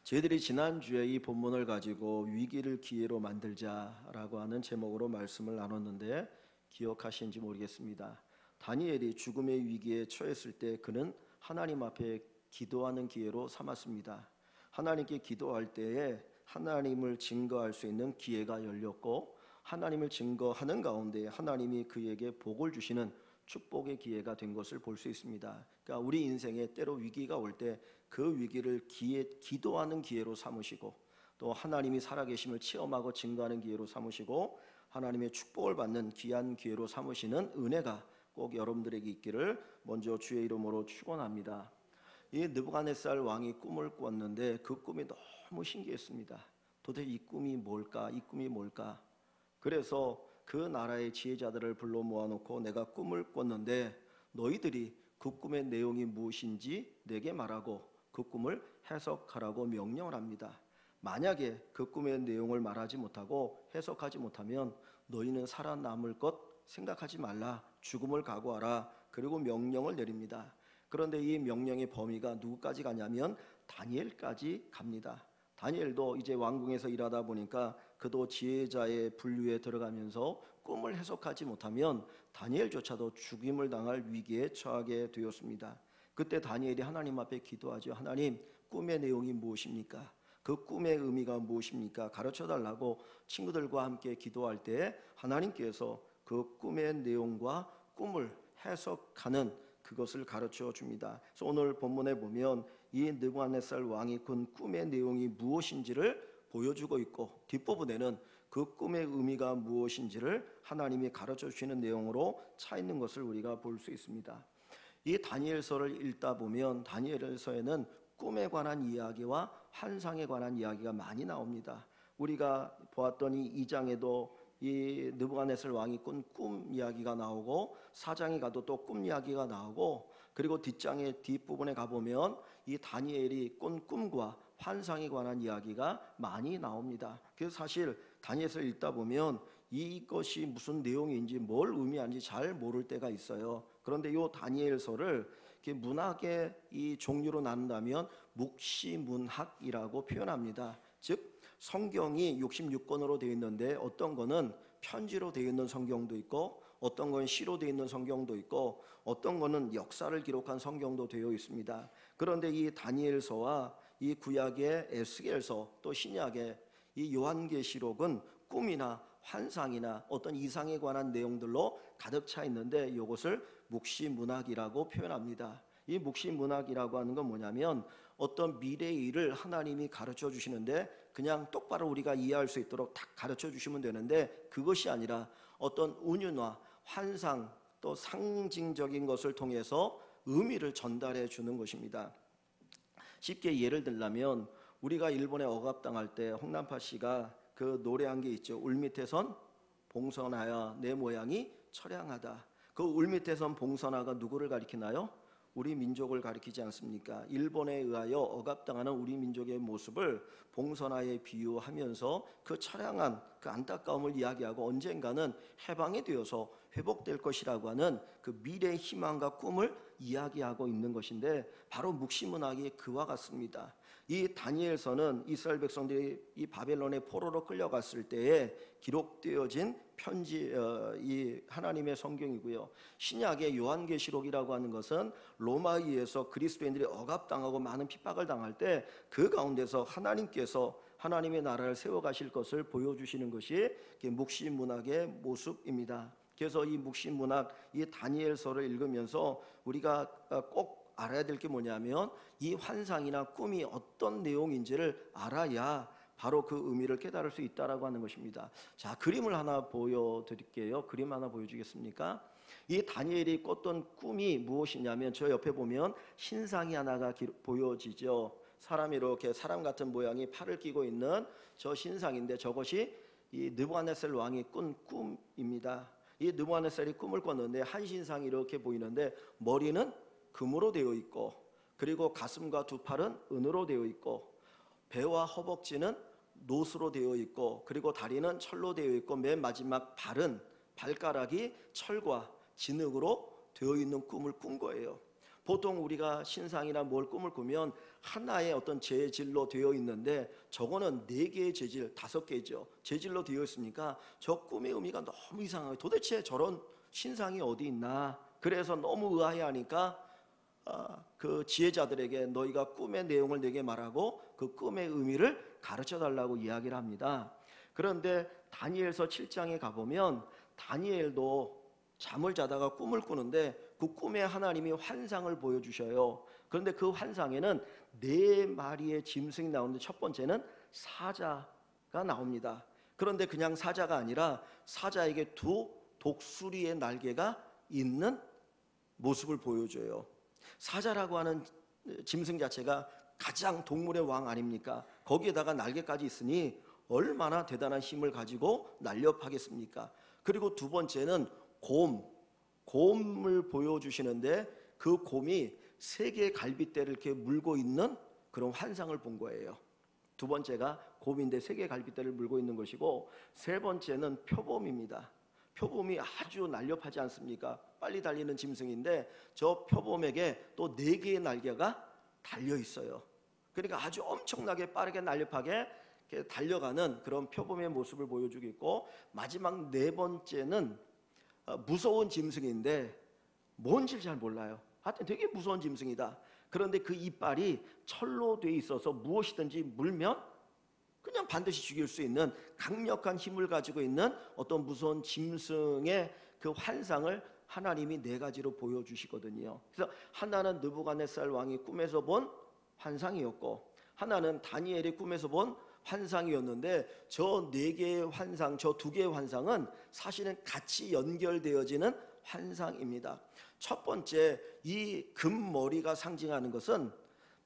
저희들이 지난주에 이 본문을 가지고 위기를 기회로 만들자라고 하는 제목으로 말씀을 나눴는데 기억하시는지 모르겠습니다. 다니엘이 죽음의 위기에 처했을 때 그는 하나님 앞에 기도하는 기회로 삼았습니다. 하나님께 기도할 때에 하나님을 증거할 수 있는 기회가 열렸고, 하나님을 증거하는 가운데 하나님이 그에게 복을 주시는 축복의 기회가 된 것을 볼 수 있습니다. 그러니까 우리 인생에 때로 위기가 올 때 그 위기를 기도하는 기회로 삼으시고, 또 하나님이 살아계심을 체험하고 증거하는 기회로 삼으시고, 하나님의 축복을 받는 귀한 기회로 삼으시는 은혜가 꼭 여러분들에게 있기를 먼저 주의 이름으로 축원합니다. 이 느부갓네살 왕이 꿈을 꿨는데 그 꿈이 너무 신기했습니다. 도대체 이 꿈이 뭘까? 이 꿈이 뭘까? 그래서 그 나라의 지혜자들을 불러 모아놓고 내가 꿈을 꿨는데 너희들이 그 꿈의 내용이 무엇인지 내게 말하고 그 꿈을 해석하라고 명령을 합니다. 만약에 그 꿈의 내용을 말하지 못하고 해석하지 못하면 너희는 살아남을 것 생각하지 말라, 죽음을 각오하라, 그리고 명령을 내립니다. 그런데 이 명령의 범위가 누구까지 가냐면 다니엘까지 갑니다. 다니엘도 이제 왕궁에서 일하다 보니까 그도 지혜자의 분류에 들어가면서 꿈을 해석하지 못하면 다니엘조차도 죽임을 당할 위기에 처하게 되었습니다. 그때 다니엘이 하나님 앞에 기도하죠. 하나님, 꿈의 내용이 무엇입니까? 그 꿈의 의미가 무엇입니까? 가르쳐달라고 친구들과 함께 기도할 때 하나님께서 그 꿈의 내용과 꿈을 해석하는 그것을 가르쳐 줍니다. 그래서 오늘 본문에 보면 이 느부갓네살 왕이 꾼 꿈의 내용이 무엇인지를 보여주고 있고, 뒷부분에는 그 꿈의 의미가 무엇인지를 하나님이 가르쳐 주시는 내용으로 차 있는 것을 우리가 볼 수 있습니다. 이 다니엘서를 읽다 보면 다니엘서에는 꿈에 관한 이야기와 환상에 관한 이야기가 많이 나옵니다. 우리가 보았던 이 2장에도 이 느부갓네살 왕이 꾼 꿈 이야기가 나오고, 4장에 가도 또 꿈 이야기가 나오고, 그리고 뒷장의 뒷부분에 가보면 이 다니엘이 꾼 꿈과 환상에 관한 이야기가 많이 나옵니다. 그래서 사실 다니엘서를 읽다 보면 이것이 무슨 내용인지 뭘 의미하는지 잘 모를 때가 있어요. 그런데 이 다니엘서를 문학의 이 종류로 나눈다면 묵시문학이라고 표현합니다. 즉 성경이 66권으로 되어 있는데 어떤 거는 편지로 되어 있는 성경도 있고, 어떤 건 시로 되어 있는 성경도 있고, 어떤 거는 역사를 기록한 성경도 되어 있습니다. 그런데 이 다니엘서와 이 구약의 에스겔서, 또 신약의 이 요한계시록은 꿈이나 환상이나 어떤 이상에 관한 내용들로 가득 차 있는데 이것을 묵시문학이라고 표현합니다. 이 묵시문학이라고 하는 건 뭐냐면 어떤 미래의 일을 하나님이 가르쳐 주시는데 그냥 똑바로 우리가 이해할 수 있도록 딱 가르쳐 주시면 되는데, 그것이 아니라 어떤 은유나 환상, 또 상징적인 것을 통해서 의미를 전달해 주는 것입니다. 쉽게 예를 들자면 우리가 일본에 억압당할 때 홍남파 씨가 그 노래한 게 있죠. 울밑에선 봉선하여 내 모양이 처량하다. 그 울밑에선 봉선하가 누구를 가리키나요? 우리 민족을 가리키지 않습니까? 일본에 의하여 억압당하는 우리 민족의 모습을 봉선화에 비유하면서 그 처량한 그 안타까움을 이야기하고 언젠가는 해방이 되어서 회복될 것이라고 하는 그 미래의 희망과 꿈을 이야기하고 있는 것인데, 바로 묵시문학이 그와 같습니다. 이 다니엘서는 이스라엘 백성들이 이 바벨론의 포로로 끌려갔을 때에 기록되어진 편지, 이 하나님의 성경이고요. 신약의 요한계시록이라고 하는 것은 로마에 의해서 그리스도인들이 억압당하고 많은 핍박을 당할 때 그 가운데서 하나님께서 하나님의 나라를 세워가실 것을 보여주시는 것이 묵시문학의 모습입니다. 그래서 이 묵시문학, 이 다니엘서를 읽으면서 우리가 꼭 알아야 될 게 뭐냐면 이 환상이나 꿈이 어떤 내용인지를 알아야 바로 그 의미를 깨달을 수 있다라고 하는 것입니다. 자, 그림을 하나 보여드릴게요. 그림 하나 보여주겠습니까? 이 다니엘이 꿨던 꿈이 무엇이냐면 저 옆에 보면 신상이 하나가 보여지죠. 사람이 이렇게 사람 같은 모양이 팔을 끼고 있는 저 신상인데 저것이 이 느부갓네살 왕이 꾼 꿈입니다. 이 느부갓네살이 꿈을 꿨는데 한 신상이 이렇게 보이는데 머리는 금으로 되어 있고, 그리고 가슴과 두 팔은 은으로 되어 있고, 배와 허벅지는 노수로 되어 있고, 그리고 다리는 철로 되어 있고, 맨 마지막 발은 발가락이 철과 진흙으로 되어 있는 꿈을 꾼 거예요. 보통 우리가 신상이나 뭘 꿈을 꾸면 하나의 어떤 재질로 되어 있는데 저거는 4개의 재질, 5개죠. 재질로 되어 있으니까 저 꿈의 의미가 너무 이상해요. 도대체 저런 신상이 어디 있나? 그래서 너무 의아해하니까 그 지혜자들에게 너희가 꿈의 내용을 내게 말하고 그 꿈의 의미를 가르쳐 달라고 이야기를 합니다. 그런데 다니엘서 7장에 가보면 다니엘도 잠을 자다가 꿈을 꾸는데 그 꿈에 하나님이 환상을 보여주셔요. 그런데 그 환상에는 4마리의 짐승이 나오는데 첫 번째는 사자가 나옵니다. 그런데 그냥 사자가 아니라 사자에게 2 독수리의 날개가 있는 모습을 보여줘요. 사자라고 하는 짐승 자체가 가장 동물의 왕 아닙니까? 거기에다가 날개까지 있으니 얼마나 대단한 힘을 가지고 날렵하겠습니까? 그리고 2번째는 곰을 보여주시는데 그 곰이 3개의 갈빗대를 이렇게 물고 있는 그런 환상을 본 거예요. 2번째가 곰인데 3개의 갈빗대를 물고 있는 것이고 3번째는 표범입니다. 표범이 아주 날렵하지 않습니까? 빨리 달리는 짐승인데 저 표범에게 또 4개의 날개가 달려 있어요. 그러니까 아주 엄청나게 빠르게 날렵하게 달려가는 그런 표범의 모습을 보여주고 있고, 마지막 4번째는 무서운 짐승인데 뭔지 잘 몰라요. 하여튼 되게 무서운 짐승이다. 그런데 그 이빨이 철로 돼 있어서 무엇이든지 물면 그냥 반드시 죽일 수 있는 강력한 힘을 가지고 있는 어떤 무서운 짐승의 그 환상을 하나님이 4가지로 보여주시거든요. 그래서 하나는 느부갓네살 왕이 꿈에서 본 환상이었고, 하나는 다니엘이 꿈에서 본 환상이었는데, 저 4개의 환상, 저 2개의 환상은 사실은 같이 연결되어지는 환상입니다. 첫 번째, 이 금머리가 상징하는 것은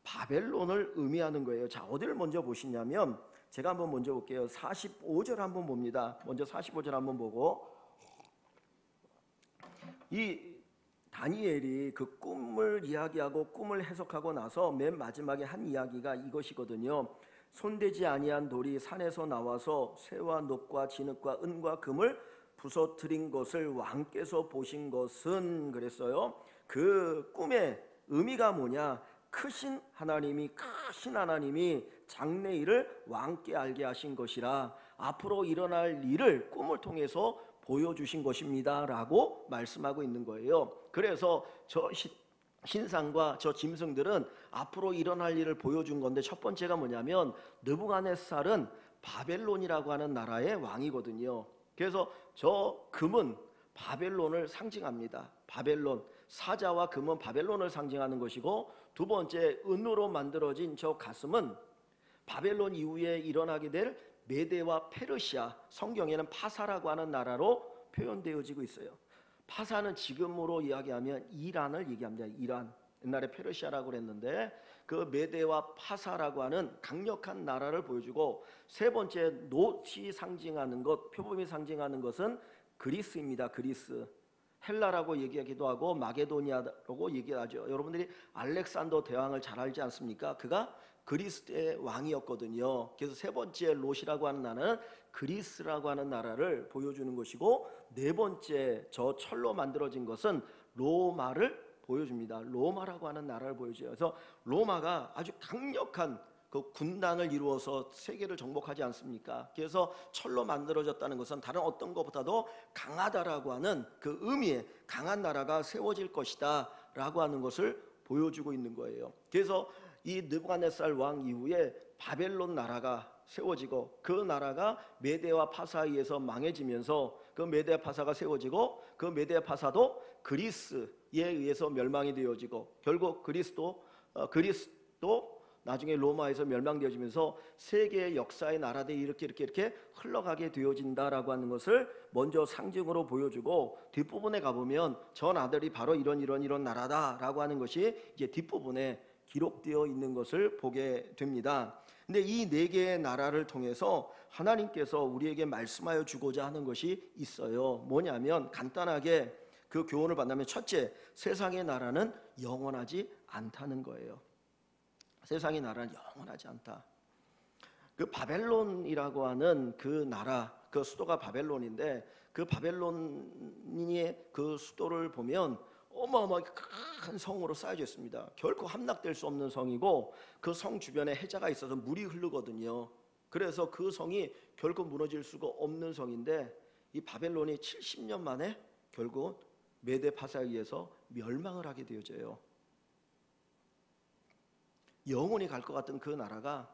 바벨론을 의미하는 거예요. 자, 어디를 먼저 보시냐면 제가 한번 먼저 볼게요. 45절 한번 봅니다. 먼저 45절 한번 보고, 이 다니엘이 그 꿈을 이야기하고 꿈을 해석하고 나서 맨 마지막에 한 이야기가 이것이거든요. 손대지 아니한 돌이 산에서 나와서 새와 녹과 진흙과 은과 금을 부서뜨린 것을 왕께서 보신 것은, 그랬어요. 그 꿈의 의미가 뭐냐? 크신 하나님이 장래일을 왕께 알게 하신 것이라 앞으로 일어날 일을 꿈을 통해서 보여주신 것입니다 라고 말씀하고 있는 거예요. 그래서 저 신상과 저 짐승들은 앞으로 일어날 일을 보여준 건데, 첫 번째가 뭐냐면 느부갓네살은 바벨론이라고 하는 나라의 왕이거든요. 그래서 저 금은 바벨론을 상징합니다. 바벨론, 사자와 금은 바벨론을 상징하는 것이고, 2번째 은으로 만들어진 저 가슴은 바벨론 이후에 일어나게 될 메데와 페르시아, 성경에는 파사라고 하는 나라로 표현되어지고 있어요. 파사는 지금으로 이야기하면 이란을 얘기합니다. 이란, 옛날에 페르시아라고 그랬는데 그 메데와 파사라고 하는 강력한 나라를 보여주고, 3번째 놋이 상징하는 것, 표범이 상징하는 것은 그리스입니다. 그리스, 헬라라고 얘기하기도 하고 마게도니아라고 얘기하죠. 여러분들이 알렉산더 대왕을 잘 알지 않습니까? 그가 그리스의 왕이었거든요. 그래서 3번째 롯이라고 하는 나라는 그리스라고 하는 나라를 보여주는 것이고, 4번째 저 철로 만들어진 것은 로마를 보여줍니다. 로마라고 하는 나라를 보여줘요. 그래서 로마가 아주 강력한 그 군단을 이루어서 세계를 정복하지 않습니까? 그래서 철로 만들어졌다는 것은 다른 어떤 것보다도 강하다라고 하는 그 의미의 강한 나라가 세워질 것이다 라고 하는 것을 보여주고 있는 거예요. 그래서 이 느부갓네살 왕 이후에 바벨론 나라가 세워지고, 그 나라가 메데와 파사에 의해서 망해지면서 그 메데와 파사가 세워지고, 그 메데와 파사도 그리스에 의해서 멸망이 되어지고, 결국 그리스도 나중에 로마에서 멸망되어지면서 세계의 역사의 나라들이 이렇게 흘러가게 되어진다라고 하는 것을 먼저 상징으로 보여주고, 뒷부분에 가보면 전 아들이 바로 이런 나라다라고 하는 것이 이제 뒷부분에 기록되어 있는 것을 보게 됩니다. 근데 이 4개의 나라를 통해서 하나님께서 우리에게 말씀하여 주고자 하는 것이 있어요. 뭐냐면 간단하게 그 교훈을 받는다면, 첫째, 세상의 나라는 영원하지 않다는 거예요. 세상의 나라는 영원하지 않다. 그 바벨론이라고 하는 그 나라, 그 수도가 바벨론인데, 그 바벨론의 그 수도를 보면 어마어마하게 큰 성으로 쌓여져 있습니다. 결코 함락될 수 없는 성이고 그 성 주변에 해자가 있어서 물이 흐르거든요. 그래서 그 성이 결코 무너질 수가 없는 성인데 이 바벨론이 70년 만에 결국 메데 파사에 의해서 멸망을 하게 되어져요. 영원히 갈 것 같던 그 나라가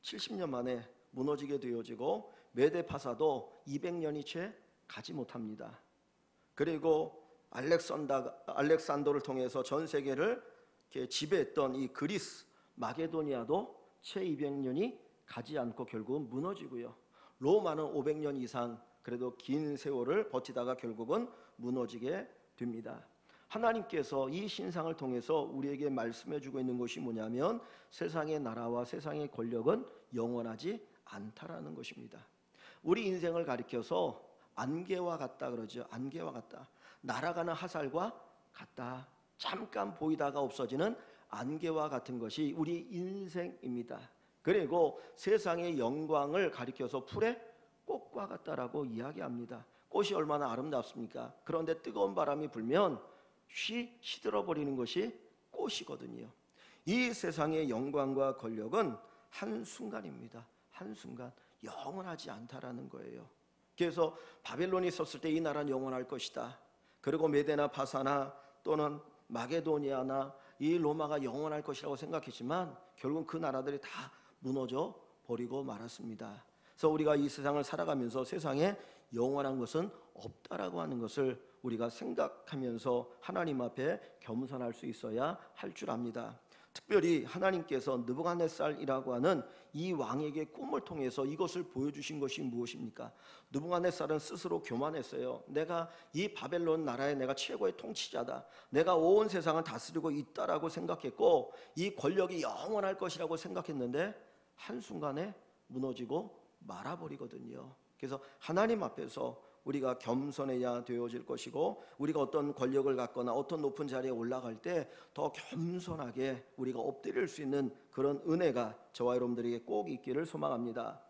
70년 만에 무너지게 되어지고 메데 파사도 200년이 채 가지 못합니다. 그리고 알렉산더를 통해서 전 세계를 이렇게 지배했던 이 그리스 마게도니아도 채 200년이 가지 않고 결국은 무너지고요. 로마는 500년 이상 그래도 긴 세월을 버티다가 결국은 무너지게 됩니다. 하나님께서 이 신상을 통해서 우리에게 말씀해 주고 있는 것이 뭐냐면 세상의 나라와 세상의 권력은 영원하지 않다라는 것입니다. 우리 인생을 가리켜서 안개와 같다 그러죠. 안개와 같다. 날아가는 화살과 같다. 잠깐 보이다가 없어지는 안개와 같은 것이 우리 인생입니다. 그리고 세상의 영광을 가리켜서 풀의 꽃과 같다라고 이야기합니다. 꽃이 얼마나 아름답습니까? 그런데 뜨거운 바람이 불면 시들어버리는 것이 꽃이거든요. 이 세상의 영광과 권력은 한순간입니다. 한순간 영원하지 않다라는 거예요. 그래서 바벨론이 있었을 때 이 나라는 영원할 것이다. 그리고 메데나 파사나 또는 마게도니아나 이 로마가 영원할 것이라고 생각했지만 결국은 그 나라들이 다 무너져 버리고 말았습니다. 그래서 우리가 이 세상을 살아가면서 세상에 영원한 것은 없다라고 하는 것을 우리가 생각하면서 하나님 앞에 겸손할 수 있어야 할 줄 압니다. 특별히 하나님께서 느부갓네살이라고 하는 이 왕에게 꿈을 통해서 이것을 보여주신 것이 무엇입니까? 느부갓네살은 스스로 교만했어요. 내가 이 바벨론 나라의 내가 최고의 통치자다. 내가 온 세상을 다스리고 있다라고 생각했고 이 권력이 영원할 것이라고 생각했는데 한순간에 무너지고 말아버리거든요. 그래서 하나님 앞에서 우리가 겸손해야 되어질 것이고 우리가 어떤 권력을 갖거나 어떤 높은 자리에 올라갈 때 더 겸손하게 우리가 엎드릴 수 있는 그런 은혜가 저와 여러분들에게 꼭 있기를 소망합니다.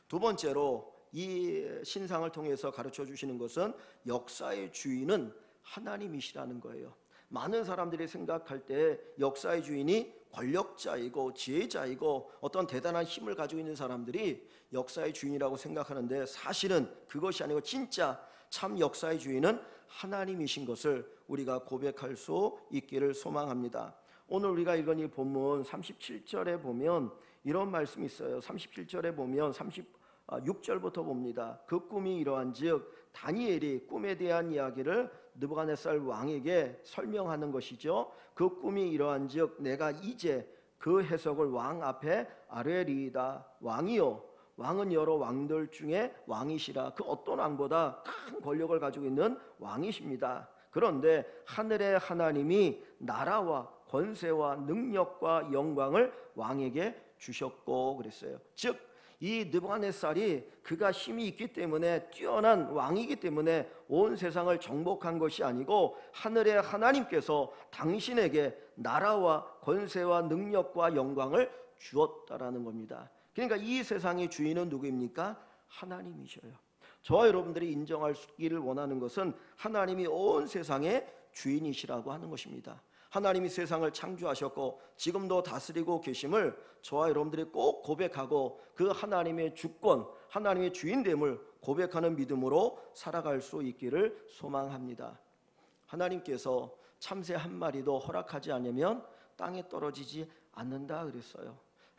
두 번째로 이 신상을 통해서 가르쳐 주시는 것은 역사의 주인은 하나님이시라는 거예요. 많은 사람들이 생각할 때 역사의 주인이 권력자이고 지혜자이고 어떤 대단한 힘을 가지고 있는 사람들이 역사의 주인이라고 생각하는데 사실은 그것이 아니고 진짜 참 역사의 주인은 하나님이신 것을 우리가 고백할 수 있기를 소망합니다. 오늘 우리가 읽은 이 본문 37절에 보면 이런 말씀이 있어요. 37절에 보면 36절부터 봅니다. 그 꿈이 이러한즉 다니엘이 꿈에 대한 이야기를 느부갓네살 왕에게 설명하는 것이죠. 그 꿈이 이러한즉 내가 이제 그 해석을 왕 앞에 아뢰리이다. 왕이요 왕은 여러 왕들 중에 왕이시라. 그 어떤 왕보다 큰 권력을 가지고 있는 왕이십니다. 그런데 하늘의 하나님이 나라와 권세와 능력과 영광을 왕에게 주셨고 그랬어요. 즉 이 느부갓네살이 그가 힘이 있기 때문에 뛰어난 왕이기 때문에 온 세상을 정복한 것이 아니고 하늘의 하나님께서 당신에게 나라와 권세와 능력과 영광을 주었다라는 겁니다. 그러니까 이 세상의 주인은 누구입니까? 하나님이셔요. 저와 여러분들이 인정하기를 원하는 것은 하나님이 온 세상의 주인이시라고 하는 것입니다. 하나님이 세상을 창조하셨고 지금도 다스리고 계심을 저와 여러분들이 꼭 고백하고 그 하나님의 주권, 하나님의 주인됨을 고백하는 믿음으로 살아갈 수 있기를 소망합니다. 하나님께서 참새 한 마리도 허락하지 않으면 땅에 떨어지지 않는다 그랬어요.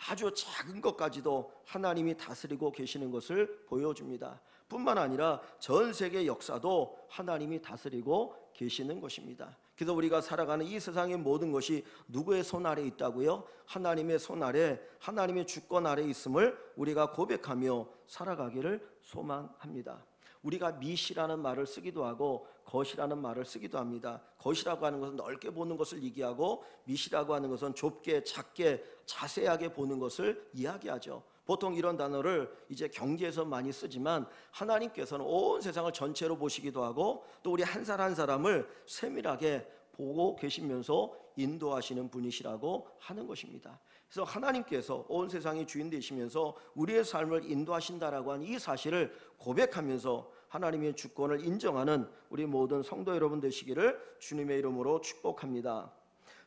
아주 작은 것까지도 하나님이 다스리고 계시는 것을 보여줍니다. 뿐만 아니라 전 세계 역사도 하나님이 다스리고 계시는 것입니다. 그래서 우리가 살아가는 이 세상의 모든 것이 누구의 손 아래 있다고요? 하나님의 손 아래, 하나님의 주권 아래 있음을 우리가 고백하며 살아가기를 소망합니다. 우리가 미시라는 말을 쓰기도 하고 것이라는 말을 쓰기도 합니다. 것이라고 하는 것은 넓게 보는 것을 얘기하고 미시라고 하는 것은 좁게 작게 자세하게 보는 것을 이야기하죠. 보통 이런 단어를 이제 경제에서 많이 쓰지만 하나님께서는 온 세상을 전체로 보시기도 하고 또 우리 한 사람 한 사람을 세밀하게 보고 계시면서 인도하시는 분이시라고 하는 것입니다. 그래서 하나님께서 온 세상의 주인 되시면서 우리의 삶을 인도하신다라고 하는 이 사실을 고백하면서 하나님의 주권을 인정하는 우리 모든 성도 여러분 되시기를 주님의 이름으로 축복합니다.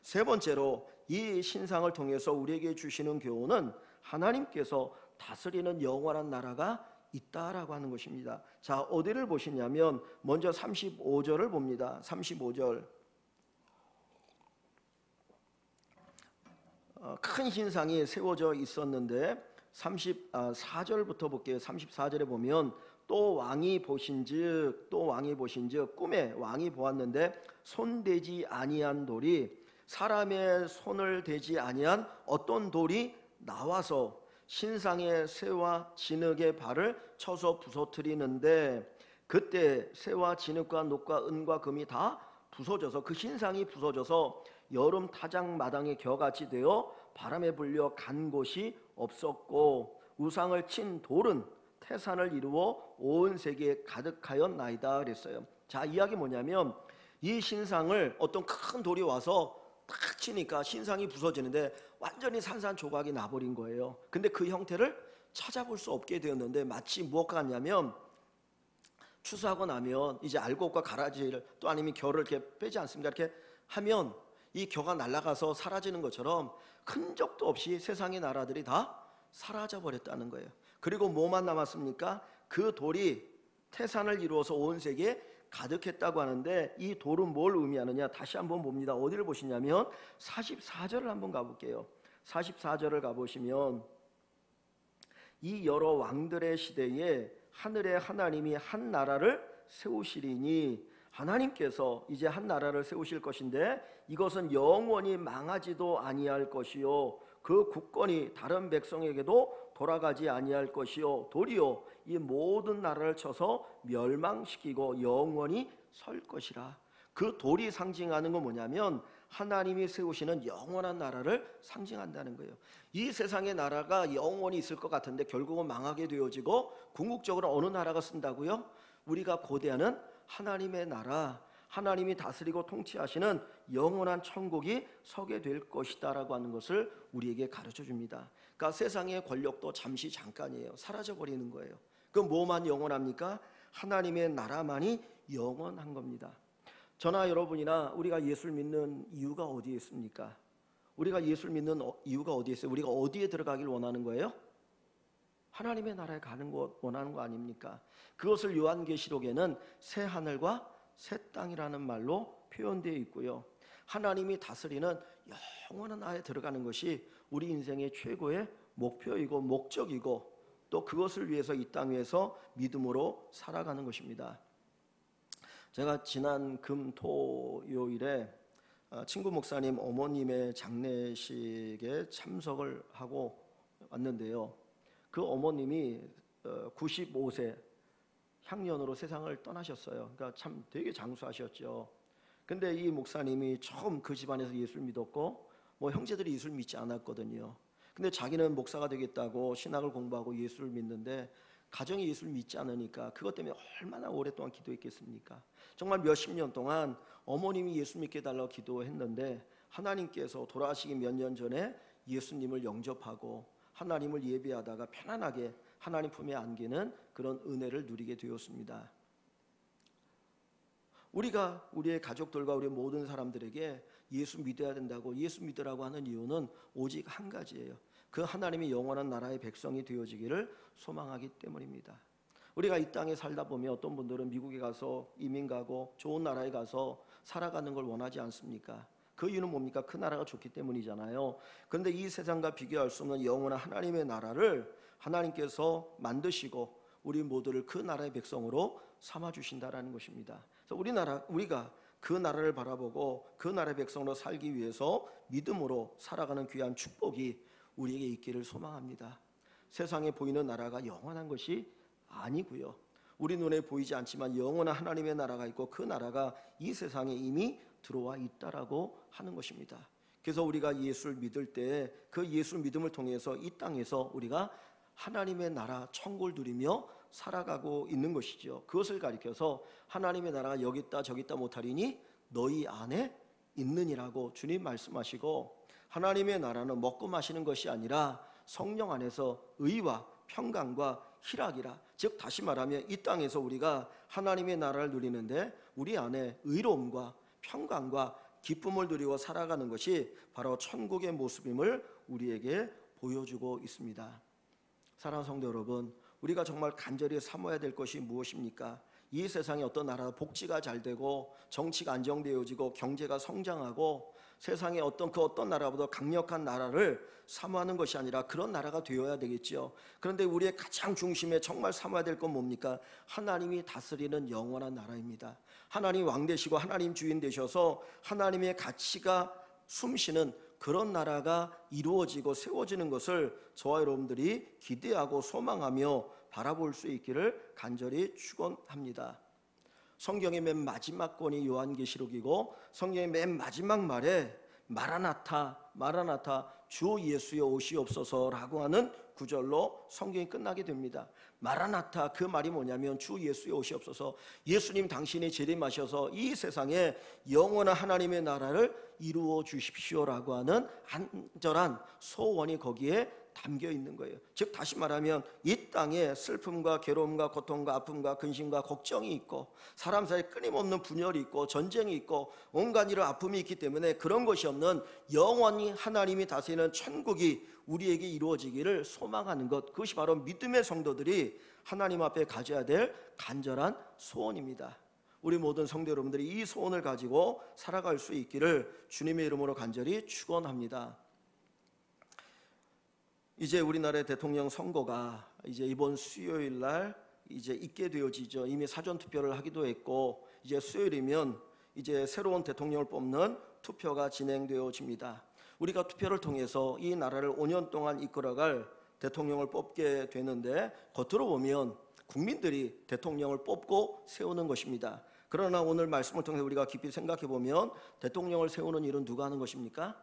세 번째로 이 신상을 통해서 우리에게 주시는 교훈은 하나님께서 다스리는 영원한 나라가 있다라고 하는 것입니다. 자, 어디를 보시냐면 먼저 35절을 봅니다. 35절. 큰 신상이 세워져 있었는데 34절부터 볼게요. 34절에 보면 또 왕이 보신즉 꿈에 왕이 보았는데 손대지 아니한 돌이 사람의 손을 대지 아니한 어떤 돌이 나와서 신상의 새와 진흙의 발을 쳐서 부서뜨리는데 그때 새와 진흙과 녹과 은과 금이 다 부서져서 그 신상이 부서져서 여름 타작 마당의 겨같이 되어 바람에 불려 간 곳이 없었고 우상을 친 돌은 태산을 이루어 온 세계에 가득하였나이다 그랬어요. 자, 이야기 뭐냐면 이 신상을 어떤 큰 돌이 와서 딱 치니까 신상이 부서지는데 완전히 산산조각이 나버린 거예요. 근데 그 형태를 찾아볼 수 없게 되었는데 마치 무엇과 같냐면 추수하고 나면 이제 알곡과 가라지를 또 아니면 겨를 이렇게 빼지 않습니까? 이렇게 하면 이 겨가 날아가서 사라지는 것처럼 흔적도 없이 세상의 나라들이 다 사라져 버렸다는 거예요. 그리고 뭐만 남았습니까? 그 돌이 태산을 이루어서 온 세계에 가득했다고 하는데 이 돌은 뭘 의미하느냐? 다시 한번 봅니다. 어디를 보시냐면 44절을 한번 가볼게요. 44절을 가보시면 이 여러 왕들의 시대에 하늘의 하나님이 한 나라를 세우시리니 하나님께서 이제 한 나라를 세우실 것인데 이것은 영원히 망하지도 아니할 것이요 그 국권이 다른 백성에게도 돌아가지 아니할 것이요 도리어 이 모든 나라를 쳐서 멸망시키고 영원히 설 것이라. 그 돌이 상징하는 건 뭐냐면 하나님이 세우시는 영원한 나라를 상징한다는 거예요. 이 세상의 나라가 영원히 있을 것 같은데 결국은 망하게 되어지고 궁극적으로 어느 나라가 쓴다고요? 우리가 고대하는 하나님의 나라, 하나님이 다스리고 통치하시는 영원한 천국이 서게 될 것이다 라고 하는 것을 우리에게 가르쳐 줍니다. 그러니까 세상의 권력도 잠시 잠깐이에요. 사라져 버리는 거예요. 그럼 뭐만 영원합니까? 하나님의 나라만이 영원한 겁니다. 저나 여러분이나 우리가 예수를 믿는 이유가 어디에 있습니까? 우리가 예수를 믿는 이유가 어디에 있어요? 우리가 어디에 들어가길 원하는 거예요? 하나님의 나라에 가는 것 원하는 거 아닙니까? 그것을 요한계시록에는 새 하늘과 새 땅이라는 말로 표현되어 있고요. 하나님이 다스리는 영원한 나라에 들어가는 것이 우리 인생의 최고의 목표이고 목적이고 또 그것을 위해서 이 땅 위에서 믿음으로 살아가는 것입니다. 제가 지난 금토요일에 친구 목사님 어머님의 장례식에 참석을 하고 왔는데요. 그 어머님이 95세 향년으로 세상을 떠나셨어요. 그러니까 참 되게 장수하셨죠. 근데 이 목사님이 처음 그 집안에서 예수를 믿었고 뭐 형제들이 예수를 믿지 않았거든요. 근데 자기는 목사가 되겠다고 신학을 공부하고 예수를 믿는데 가정이 예수를 믿지 않으니까 그것 때문에 얼마나 오랫동안 기도했겠습니까? 정말 몇십 년 동안 어머님이 예수 믿게 해달라고 기도했는데 하나님께서 돌아가시기 몇 년 전에 예수님을 영접하고 하나님을 예배하다가 편안하게 하나님 품에 안기는 그런 은혜를 누리게 되었습니다. 우리가 우리의 가족들과 우리 모든 사람들에게 예수 믿어야 된다고 예수 믿으라고 하는 이유는 오직 한 가지예요. 그 하나님의 영원한 나라의 백성이 되어지기를 소망하기 때문입니다. 우리가 이 땅에 살다 보면 어떤 분들은 미국에 가서 이민 가고 좋은 나라에 가서 살아가는 걸 원하지 않습니까? 그 이유는 뭡니까? 그 나라가 좋기 때문이잖아요. 그런데 이 세상과 비교할 수 없는 영원한 하나님의 나라를 하나님께서 만드시고 우리 모두를 그 나라의 백성으로 삼아주신다라는 것입니다. 그래서 우리가 그 나라를 바라보고 그 나라의 백성으로 살기 위해서 믿음으로 살아가는 귀한 축복이 우리에게 있기를 소망합니다. 세상에 보이는 나라가 영원한 것이 아니고요. 우리 눈에 보이지 않지만 영원한 하나님의 나라가 있고 그 나라가 이 세상에 이미 들어와 있다라고 하는 것입니다. 그래서 우리가 예수를 믿을 때 그 예수 믿음을 통해서 이 땅에서 우리가 하나님의 나라 천국을 누리며 살아가고 있는 것이죠. 그것을 가리켜서 하나님의 나라가 여기 있다 저기 있다 못하리니 너희 안에 있느니라고 주님 말씀하시고 하나님의 나라는 먹고 마시는 것이 아니라 성령 안에서 의와 평강과 희락이라. 즉 다시 말하면 이 땅에서 우리가 하나님의 나라를 누리는데 우리 안에 의로움과 평강과 기쁨을 누리고 살아가는 것이 바로 천국의 모습임을 우리에게 보여주고 있습니다. 사랑하는 성도 여러분, 우리가 정말 간절히 삼아야 될 것이 무엇입니까? 이 세상에 어떤 나라 복지가 잘 되고 정치가 안정되어지고 경제가 성장하고 세상에 어떤 나라보다 강력한 나라를 사모하는 것이 아니라 그런 나라가 되어야 되겠죠. 그런데 우리의 가장 중심에 정말 삼아야 될 건 뭡니까? 하나님이 다스리는 영원한 나라입니다. 하나님 왕 되시고 하나님 주인 되셔서 하나님의 가치가 숨쉬는 그런 나라가 이루어지고 세워지는 것을 저와 여러분들이 기대하고 소망하며 바라볼 수 있기를 간절히 축원합니다. 성경의 맨 마지막 권이 요한계시록이고 성경의 맨 마지막 말에 마라나타 주 예수여 오시옵소서라고 하는 구절로 성경이 끝나게 됩니다. 마라나타, 그 말이 뭐냐면 주 예수여 오시옵소서, 예수님 당신이 재림하셔서 이 세상에 영원한 하나님의 나라를 이루어 주십시오라고 하는 간절한 소원이 거기에 담겨 있는 거예요. 즉 다시 말하면 이 땅에 슬픔과 괴로움과 고통과 아픔과 근심과 걱정이 있고 사람 사이에 끊임없는 분열이 있고 전쟁이 있고 온갖 이런 아픔이 있기 때문에 그런 것이 없는 영원히 하나님이 다스리는 천국이 우리에게 이루어지기를 소망하는 것, 그것이 바로 믿음의 성도들이 하나님 앞에 가져야 될 간절한 소원입니다. 우리 모든 성도 여러분들이 이 소원을 가지고 살아갈 수 있기를 주님의 이름으로 간절히 축원합니다. 이제 우리나라의 대통령 선거가 이제 이번 수요일 날 이제 있게 되어지죠. 이미 사전 투표를 하기도 했고 이제 수요일이면 이제 새로운 대통령을 뽑는 투표가 진행되어집니다. 우리가 투표를 통해서 이 나라를 5년 동안 이끌어갈 대통령을 뽑게 되는데 겉으로 보면 국민들이 대통령을 뽑고 세우는 것입니다. 그러나 오늘 말씀을 통해서 우리가 깊이 생각해 보면 대통령을 세우는 일은 누가 하는 것입니까?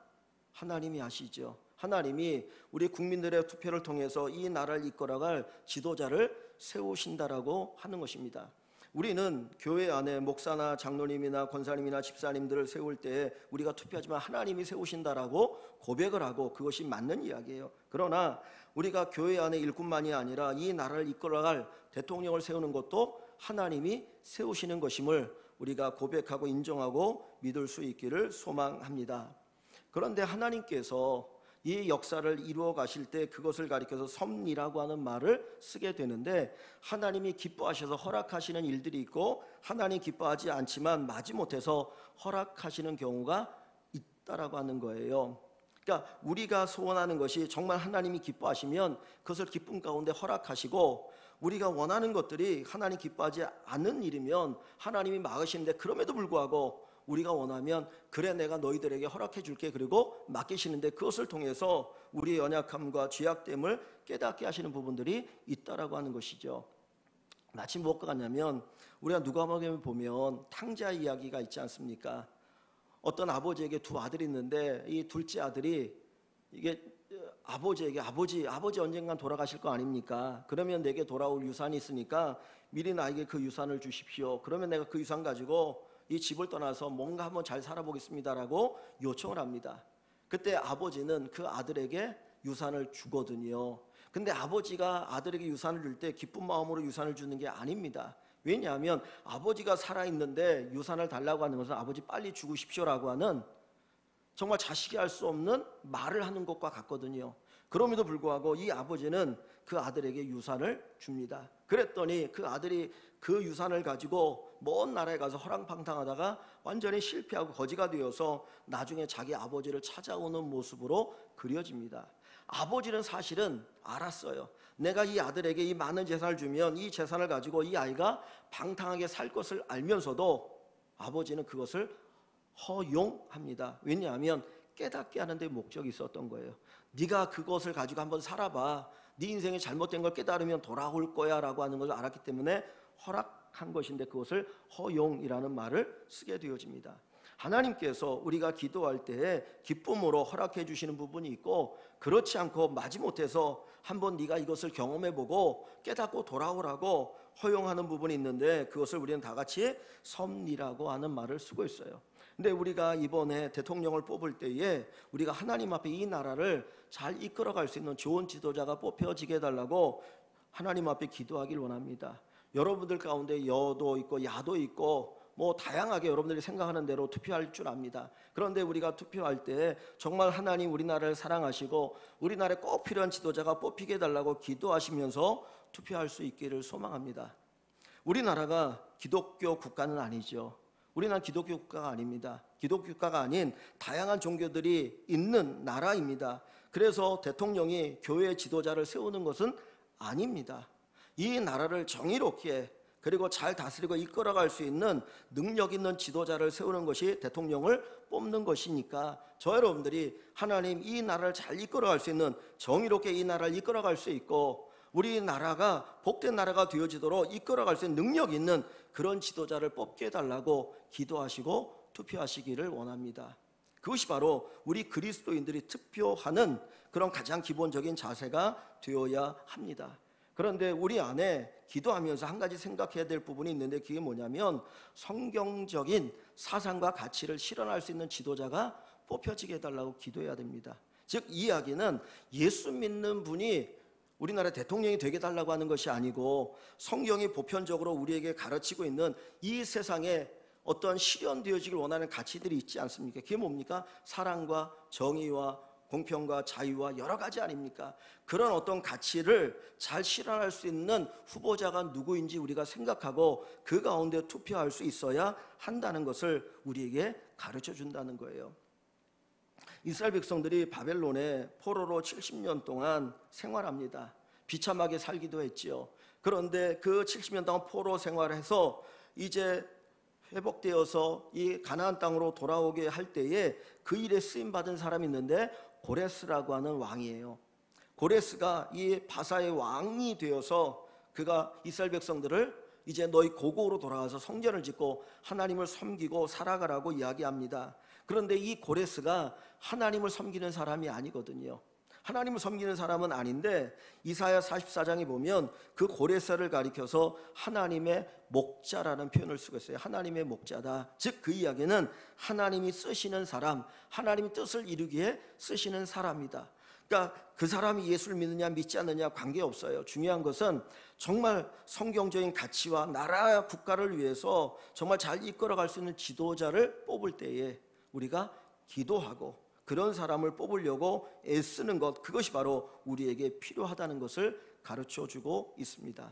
하나님이 하시죠. 하나님이 우리 국민들의 투표를 통해서 이 나라를 이끌어갈 지도자를 세우신다라고 하는 것입니다. 우리는 교회 안에 목사나 장로님이나 권사님이나 집사님들을 세울 때 우리가 투표하지만 하나님이 세우신다라고 고백을 하고 그것이 맞는 이야기예요. 그러나 우리가 교회 안에 일꾼만이 아니라 이 나라를 이끌어갈 대통령을 세우는 것도 하나님이 세우시는 것임을 우리가 고백하고 인정하고 믿을 수 있기를 소망합니다. 그런데 하나님께서 이 역사를 이루어 가실 때 그것을 가리켜서 섭리라고 하는 말을 쓰게 되는데 하나님이 기뻐하셔서 허락하시는 일들이 있고 하나님 기뻐하지 않지만 마지못해서 허락하시는 경우가 있다라고 하는 거예요. 그러니까 우리가 소원하는 것이 정말 하나님이 기뻐하시면 그것을 기쁨 가운데 허락하시고 우리가 원하는 것들이 하나님 기뻐하지 않는 일이면 하나님이 막으시는데 그럼에도 불구하고 우리가 원하면 그래 내가 너희들에게 허락해 줄게 그리고 맡기시는데 그것을 통해서 우리의 연약함과 죄악됨을 깨닫게 하시는 부분들이 있다라고 하는 것이죠. 마치 무엇과 같냐면 우리가 누가복음에 보면 탕자 이야기가 있지 않습니까? 어떤 아버지에게 두 아들이 있는데 이 둘째 아들이 이게 아버지에게 아버지 언젠간 돌아가실 거 아닙니까? 그러면 내게 돌아올 유산이 있으니까 미리 나에게 그 유산을 주십시오. 그러면 내가 그 유산 가지고 이 집을 떠나서 뭔가 한번 잘 살아보겠습니다라고 요청을 합니다. 그때 아버지는 그 아들에게 유산을 주거든요. 근데 아버지가 아들에게 유산을 줄 때 기쁜 마음으로 유산을 주는 게 아닙니다. 왜냐하면 아버지가 살아있는데 유산을 달라고 하는 것은 아버지 빨리 죽으십시오라고 하는 정말 자식이 할 수 없는 말을 하는 것과 같거든요. 그럼에도 불구하고 이 아버지는 그 아들에게 유산을 줍니다. 그랬더니 그 아들이 그 유산을 가지고 먼 나라에 가서 허랑방탕하다가 완전히 실패하고 거지가 되어서 나중에 자기 아버지를 찾아오는 모습으로 그려집니다. 아버지는 사실은 알았어요. 내가 이 아들에게 이 많은 재산을 주면 이 재산을 가지고 이 아이가 방탕하게 살 것을 알면서도 아버지는 그것을 허용합니다. 왜냐하면 깨닫게 하는 데 목적이 있었던 거예요. 네가 그것을 가지고 한번 살아봐. 네 인생이 잘못된 걸 깨달으면 돌아올 거야 라고 하는 것을 알았기 때문에 허락한 것인데 그것을 허용이라는 말을 쓰게 되어집니다. 하나님께서 우리가 기도할 때에 기쁨으로 허락해 주시는 부분이 있고 그렇지 않고 마지못해서 한번 네가 이것을 경험해보고 깨닫고 돌아오라고 허용하는 부분이 있는데 그것을 우리는 다 같이 섭리라고 하는 말을 쓰고 있어요. 근데 우리가 이번에 대통령을 뽑을 때에 우리가 하나님 앞에 이 나라를 잘 이끌어갈 수 있는 좋은 지도자가 뽑혀지게 해달라고 하나님 앞에 기도하길 원합니다. 여러분들 가운데 여도 있고 야도 있고 뭐 다양하게 여러분들이 생각하는 대로 투표할 줄 압니다. 그런데 우리가 투표할 때 정말 하나님 우리나라를 사랑하시고 우리나라에 꼭 필요한 지도자가 뽑히게 해달라고 기도하시면서 투표할 수 있기를 소망합니다. 우리나라가 기독교 국가는 아니죠. 우리나라는 기독교 국가가 아닙니다. 기독교 국가가 아닌 다양한 종교들이 있는 나라입니다. 그래서 대통령이 교회 지도자를 세우는 것은 아닙니다. 이 나라를 정의롭게 그리고 잘 다스리고 이끌어갈 수 있는 능력 있는 지도자를 세우는 것이 대통령을 뽑는 것이니까 저 여러분들이 하나님 이 나라를 잘 이끌어갈 수 있는 정의롭게 이 나라를 이끌어갈 수 있고 우리나라가 복된 나라가 되어지도록 이끌어갈 수 있는 능력 있는 그런 지도자를 뽑게 해달라고 기도하시고 투표하시기를 원합니다. 그것이 바로 우리 그리스도인들이 투표하는 그런 가장 기본적인 자세가 되어야 합니다. 그런데 우리 안에 기도하면서 한 가지 생각해야 될 부분이 있는데 그게 뭐냐면 성경적인 사상과 가치를 실현할 수 있는 지도자가 뽑혀지게 해달라고 기도해야 됩니다. 즉 이 이야기는 예수 믿는 분이 우리나라 대통령이 되게 해달라고 하는 것이 아니고 성경이 보편적으로 우리에게 가르치고 있는 이 세상에 어떤 실현되어지길 원하는 가치들이 있지 않습니까? 그게 뭡니까? 사랑과 정의와 공평과 자유와 여러 가지 아닙니까? 그런 어떤 가치를 잘 실현할 수 있는 후보자가 누구인지 우리가 생각하고 그 가운데 투표할 수 있어야 한다는 것을 우리에게 가르쳐 준다는 거예요. 이스라엘 백성들이 바벨론에 포로로 70년 동안 생활합니다. 비참하게 살기도 했지요. 그런데 그 70년 동안 포로 생활해서 이제 회복되어서 이 가나안 땅으로 돌아오게 할 때에 그 일에 쓰임 받은 사람이 있는데 고레스라고 하는 왕이에요. 고레스가 이 바사의 왕이 되어서 그가 이스라엘 백성들을 이제 너희 고국으로 돌아가서 성전을 짓고 하나님을 섬기고 살아가라고 이야기합니다. 그런데 이 고레스가 하나님을 섬기는 사람이 아니거든요. 하나님을 섬기는 사람은 아닌데 이사야 44장에 보면 그 고레스를 가리켜서 하나님의 목자라는 표현을 쓰고 있어요. 하나님의 목자다. 즉 그 이야기는 하나님이 쓰시는 사람, 하나님의 뜻을 이루기에 쓰시는 사람이다. 그러니까 그 사람이 예수를 믿느냐 믿지 않느냐 관계없어요. 중요한 것은 정말 성경적인 가치와 나라 국가를 위해서 정말 잘 이끌어갈 수 있는 지도자를 뽑을 때에 우리가 기도하고 그런 사람을 뽑으려고 애쓰는 것, 그것이 바로 우리에게 필요하다는 것을 가르쳐주고 있습니다.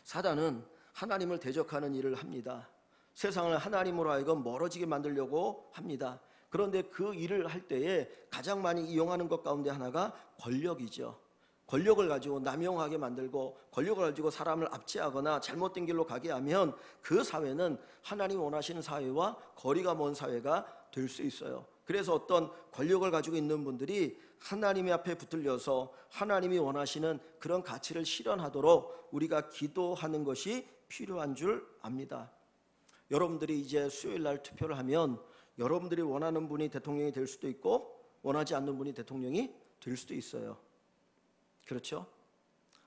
사단은 하나님을 대적하는 일을 합니다. 세상을 하나님으로 하여금 멀어지게 만들려고 합니다. 그런데 그 일을 할 때에 가장 많이 이용하는 것 가운데 하나가 권력이죠. 권력을 가지고 남용하게 만들고 권력을 가지고 사람을 압제하거나 잘못된 길로 가게 하면 그 사회는 하나님이 원하시는 사회와 거리가 먼 사회가 될 수 있어요. 그래서 어떤 권력을 가지고 있는 분들이 하나님의 앞에 붙들려서 하나님이 원하시는 그런 가치를 실현하도록 우리가 기도하는 것이 필요한 줄 압니다. 여러분들이 이제 수요일 날 투표를 하면 여러분들이 원하는 분이 대통령이 될 수도 있고 원하지 않는 분이 대통령이 될 수도 있어요. 그렇죠?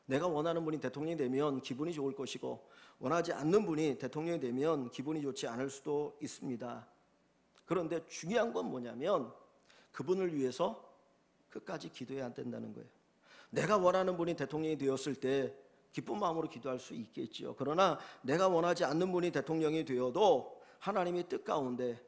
내가 원하는 분이 대통령이 되면 기분이 좋을 것이고 원하지 않는 분이 대통령이 되면 기분이 좋지 않을 수도 있습니다. 그런데 중요한 건 뭐냐면 그분을 위해서 끝까지 기도해야 된다는 거예요. 내가 원하는 분이 대통령이 되었을 때 기쁜 마음으로 기도할 수 있겠죠. 그러나 내가 원하지 않는 분이 대통령이 되어도 하나님의 뜻 가운데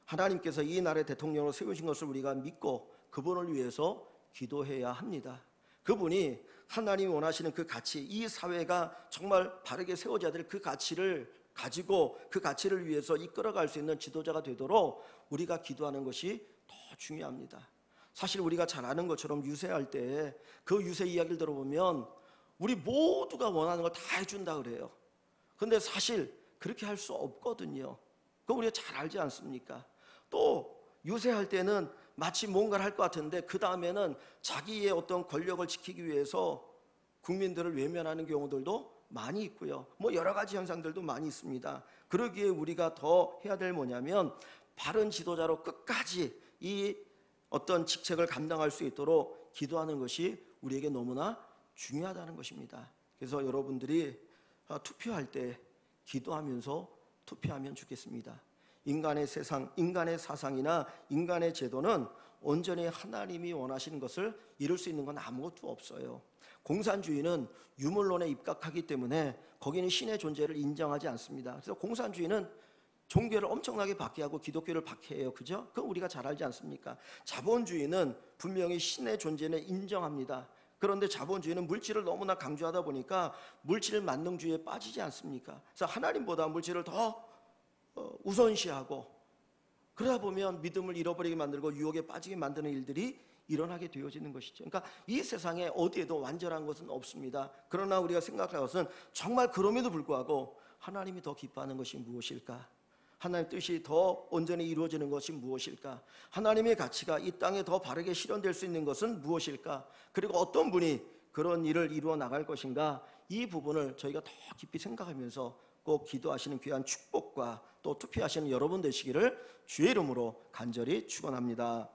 하나님께서 이 나라의 대통령으로 세우신 것을 우리가 믿고 그분을 위해서 기도해야 합니다. 그분이 하나님이 원하시는 그 가치, 이 사회가 정말 바르게 세워져야 될 그 가치를 가지고 그 가치를 위해서 이끌어갈 수 있는 지도자가 되도록 우리가 기도하는 것이 더 중요합니다. 사실 우리가 잘 아는 것처럼 유세할 때 그 유세 이야기를 들어보면 우리 모두가 원하는 걸 다 해준다 그래요. 근데 사실 그렇게 할 수 없거든요. 그거 우리가 잘 알지 않습니까? 또 유세할 때는 마치 뭔가를 할 것 같은데 그 다음에는 자기의 어떤 권력을 지키기 위해서 국민들을 외면하는 경우들도 많이 있고요. 뭐 여러 가지 현상들도 많이 있습니다. 그러기에 우리가 더 해야 될 뭐냐면 바른 지도자로 끝까지 이 어떤 직책을 감당할 수 있도록 기도하는 것이 우리에게 너무나 중요하다는 것입니다. 그래서 여러분들이 투표할 때 기도하면서 투표하면 좋겠습니다. 인간의 세상, 인간의 사상이나 인간의 제도는 온전히 하나님이 원하시는 것을 이룰 수 있는 건 아무것도 없어요. 공산주의는 유물론에 입각하기 때문에 거기는 신의 존재를 인정하지 않습니다. 그래서 공산주의는 종교를 엄청나게 박해하고 기독교를 박해해요. 그죠? 그건 우리가 잘 알지 않습니까? 자본주의는 분명히 신의 존재는 인정합니다. 그런데 자본주의는 물질을 너무나 강조하다 보니까 물질 만능주의에 빠지지 않습니까? 그래서 하나님보다 물질을 더 우선시하고 그러다 보면 믿음을 잃어버리게 만들고 유혹에 빠지게 만드는 일들이 일어나게 되어지는 것이죠. 그러니까 이 세상에 어디에도 완전한 것은 없습니다. 그러나 우리가 생각할 것은 정말 그럼에도 불구하고 하나님이 더 기뻐하는 것이 무엇일까? 하나님의 뜻이 더 온전히 이루어지는 것이 무엇일까? 하나님의 가치가 이 땅에 더 바르게 실현될 수 있는 것은 무엇일까? 그리고 어떤 분이 그런 일을 이루어 나갈 것인가? 이 부분을 저희가 더 깊이 생각하면서 꼭 기도하시는 귀한 축복과 또 투표하시는 여러분 되시기를 주의 이름으로 간절히 축원합니다.